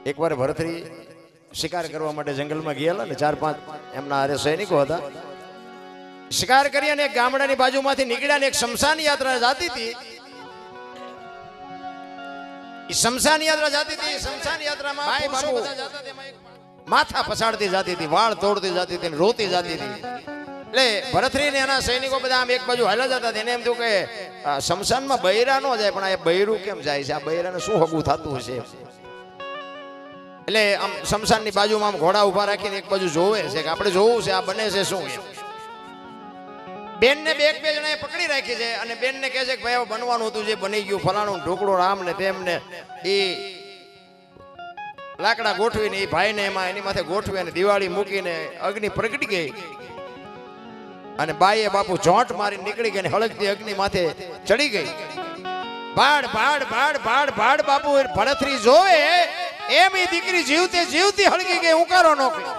એકવાર ભરતરી શિકાર કરવા માટે જંગલમાં ગયેલા ને 4-5 એમના હારે સૈનિકો હતા. શિકાર કરી અને એક ગામડાની બાજુમાંથી નીકળ્યા ને એક શમશાન યાત્રા જાતી હતી. શમશાન યાત્રા જાતી હતી. શમશાન યાત્રામાં ભાઈ બાપુ માથા પછાડતી જાતી હતી, વાળ તોડતી જાતી હતી, રોતી જાતી હતી. એટલે ભરતરી ને એના સૈનિકો બધા આમ એક બાજુ હાલ્યા જતા હતા. એને એમ થયું કે શમશાનમાં બૈરા નો જાય, પણ આ બૈરું કેમ જાય છે, આ બૈરાને શું હગું થતું હશે. એટલે આમ શમશાનની બાજુમાં આમ ઘોડા ઉભા રાખીને એક બાજુ જોવે છે કે આપણે જોવું છે આ બને છે શું. બેન ને બે જણાએ પકડી રાખી છે અને બેન ને કહે છે કે ભાઈ બનવાનું હતું, જે બની ગયું, ફલાણું ઢોકળો રામ ને તેમને એ લાકડા ગોઠવીને એ ભાઈને એમાં એની માથે ગોઠવી અને દિવાળી મૂકીને અગ્નિ પ્રગટી ગઈ અને બાઈએ બાપુ જોંટ મારી નીકળી ગઈ અને હળગતી અગ્નિ માથે ચડી ગઈ. ભાડ ભાડ ભાડ ભાડ ભાડ બાપુ ભરતરી જોવે એમ એ દીકરી જીવતે જીવતી હળગી ગઈ, ઉકારો નો કર્યો.